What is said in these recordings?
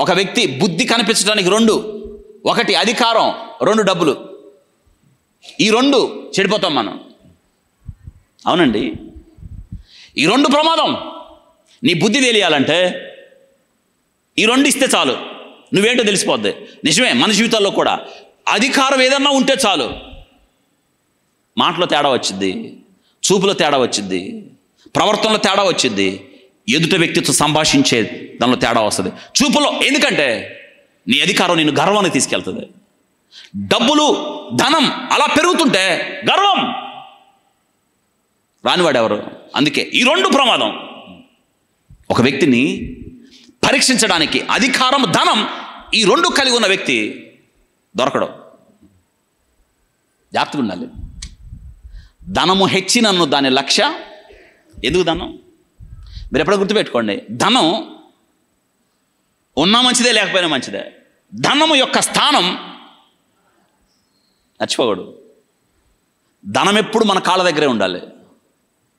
ఒక వ్యక్తి బుద్ధి కనిపించడానికి రెండు, ఒకటి అధికారం, రెండు డబ్బులు. ఈ రెండు చెడిపోతాం మనం. అవునండి, ఈ రెండు ప్రమాదం. నీ బుద్ధి తెలియాలంటే ఈ రెండు ఇస్తే చాలు, నువ్వేంటో తెలిసిపోద్ది. నిజమే, మన జీవితాల్లో కూడా అధికారం ఏదన్నా ఉంటే చాలు, మాటలో తేడా వచ్చింది, చూపులో తేడా వచ్చింది, ప్రవర్తనలో తేడా వచ్చింది, ఎదుట వ్యక్తితో సంభాషించే దానిలో తేడా వస్తుంది, చూపులో. ఎందుకంటే నీ అధికారం నిన్ను గర్వానికి తీసుకెళ్తుంది. డబ్బులు, ధనం అలా పెరుగుతుంటే గర్వం రానివాడెవరు? అందుకే ఈ రెండు ప్రమాదం. ఒక వ్యక్తిని పరీక్షించడానికి అధికారం, ధనం, ఈ రెండు కలిగి ఉన్న వ్యక్తి దొరకడం. జాగ్రత్తగా ఉండాలి. ధనము హెచ్చినన్ను దాని లక్ష్య. ఎందుకు ధనం? మీరు ఎప్పుడో గుర్తుపెట్టుకోండి, ధనం ఉన్నా మంచిదే, లేకపోయినా మంచిదే. ధనము యొక్క స్థానం మర్చిపోకూడదు. ధనం ఎప్పుడు మన కాళ్ళ దగ్గరే ఉండాలి.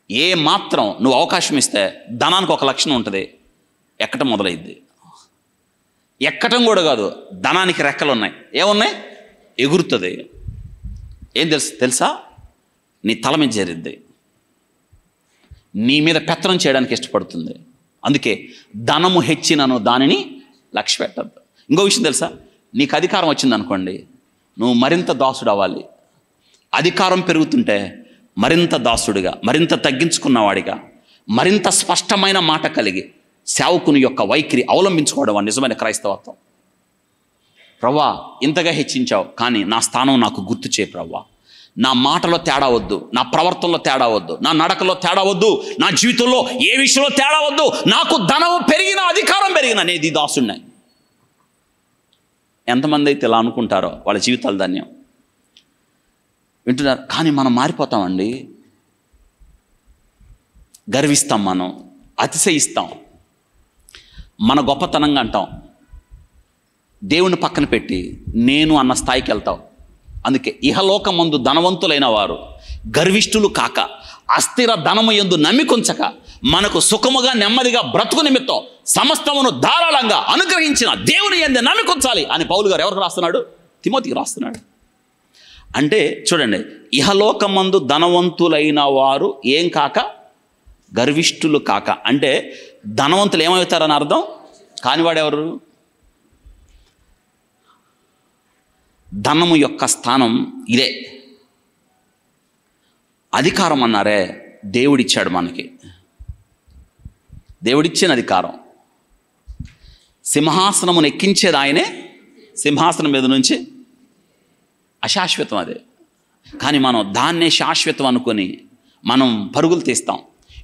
ఏ మాత్రం నువ్వు అవకాశం ఇస్తే ధనానికి ఒక లక్షణం ఉంటుంది, ఎక్కటం మొదలైద్ది. ఎక్కటం కూడా కాదు, ధనానికి రెక్కలు ఉన్నాయి. ఏమున్నాయి? ఎగురుతుంది. ఏం తెలుసా? నీ తల మీద చేరిద్ది, నీ మీద పెత్తనం చేయడానికి ఇష్టపడుతుంది. అందుకే ధనము హెచ్చినను దానిని లక్ష్య పెట్టద్దు. ఇంకో విషయం తెలుసా? నీకు అధికారం వచ్చిందనుకోండి, నువ్వు మరింత దాసుడు అవ్వాలి. అధికారం పెరుగుతుంటే మరింత దాసుడిగా, మరింత తగ్గించుకున్నవాడిగా, మరింత స్పష్టమైన మాట కలిగి సేవకుని యొక్క వైఖరి అవలంబించుకోవడం నిజమైన క్రైస్తవత్వం. ప్రవ్వా, ఇంతగా హెచ్చించావు, కానీ నా స్థానం నాకు గుర్తు చేయి ప్రవ్వా. నా మాటలో తేడా వద్దు, నా ప్రవర్తనలో తేడా వద్దు, నా నడకలో తేడా వద్దు, నా జీవితంలో ఏ విషయంలో తేడా వద్దు. నాకు ధనం పెరిగిన, అధికారం పెరిగిన అనేది దాసుడిని. ఎంతమంది అయితే ఇలా అనుకుంటారో వాళ్ళ జీవితాలు ధన్యం. వింటున్నారు? కానీ మనం మారిపోతామండి. గర్విస్తాం, మనం అతిశయిస్తాం, మన గొప్పతనంగా అంటాం. దేవుని పక్కన పెట్టి నేను అన్న స్థాయికి వెళ్తాం. అందుకే ఇహలోకమందు ధనవంతులైన వారు గర్విష్ఠులు కాక, అస్థిర ధనము యందు నమ్మికుంచక, మనకు సుఖముగా నెమ్మదిగా బ్రతుకు నిమిత్తం సమస్తమును ధారాళంగా అనుగ్రహించిన దేవుని యందు నమ్మికుంచాలి అని పౌలు గారు ఎవరికి రాస్తున్నాడు? తిమోతికి రాస్తున్నాడు. అంటే చూడండి, ఇహలోకమందు ధనవంతులైన వారు ఏం కాక, గర్విష్ఠులు కాక. అంటే ధనవంతులు ఏమవుతారని అర్థం. కానివాడెవరు? ధనము యొక్క స్థానం ఇదే. అధికారం అన్నారే, దేవుడిచ్చాడు మనకి. దేవుడిచ్చిన అధికారం. సింహాసనమును ఎక్కించేది ఆయనే. సింహాసనం మీద నుంచి అశాశ్వతం అదే. కానీ మనం దాన్నే శాశ్వతం అనుకొని మనం పరుగులు తీస్తాం.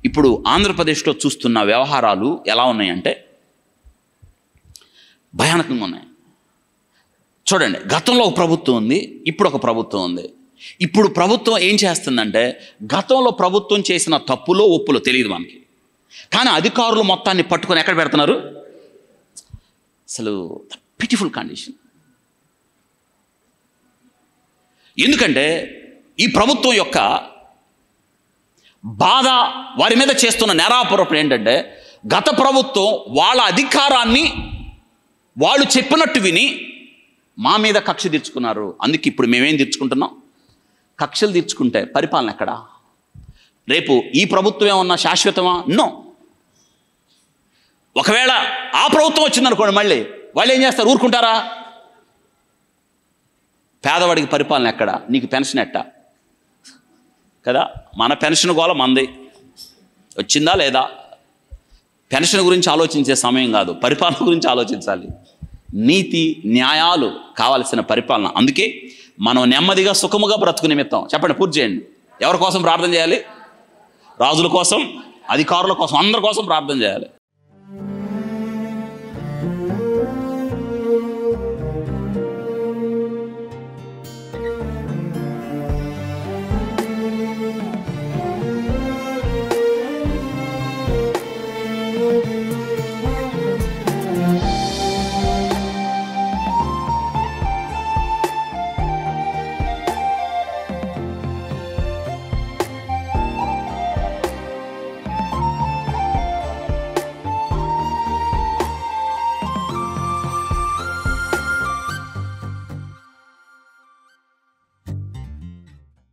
ఇప్పుడు ఆంధ్రప్రదేశ్లో చూస్తున్న వ్యవహారాలు ఎలా ఉన్నాయంటే భయానకంగా ఉన్నాయి. చూడండి, గతంలో ఒక ప్రభుత్వం ఉంది, ఇప్పుడు ఒక ప్రభుత్వం ఉంది. ఇప్పుడు ప్రభుత్వం ఏం చేస్తుందంటే, గతంలో ప్రభుత్వం చేసిన తప్పులో ఒప్పులో తెలియదు మనకి, కానీ అధికారులు మొత్తాన్ని పట్టుకొని ఎక్కడ పెడుతున్నారు? అసలు పిటిఫుల్ కండిషన్. ఎందుకంటే ఈ ప్రభుత్వం యొక్క బాధ, వారి మీద చేస్తున్న నేరాపరోపణ ఏంటంటే, గత ప్రభుత్వం వాళ్ళ అధికారాన్ని వాళ్ళు చెప్పినట్టు విని మా మీద కక్ష తీర్చుకున్నారు. అందుకే ఇప్పుడు మేమేం తీర్చుకుంటున్నాం? కక్షలు తీర్చుకుంటే పరిపాలన ఎక్కడా? రేపు ఈ ప్రభుత్వం ఏమన్నా శాశ్వతమా? నో. ఒకవేళ ఆ ప్రభుత్వం వచ్చిందనుకోండి, మళ్ళీ వాళ్ళు ఏం చేస్తారు? ఊరుకుంటారా? పేదవాడికి పరిపాలన ఎక్కడ? నీకు పెన్షన్ ఎట్టా కదా? మన పెన్షన్ గోల మంది వచ్చిందా లేదా? పెన్షన్ గురించి ఆలోచించే సమయం కాదు, పరిపాలన గురించి ఆలోచించాలి. నీతి న్యాయాలు కావాల్సిన పరిపాలన. అందుకే మనం నెమ్మదిగా సుఖముగా బ్రతుకు నిమిత్తం, చెప్పండి, పూర్తి చేయండి. ఎవరి కోసం ప్రార్థన చేయాలి? రాజుల కోసం, అధికారుల కోసం, అందరి కోసం ప్రార్థన చేయాలి.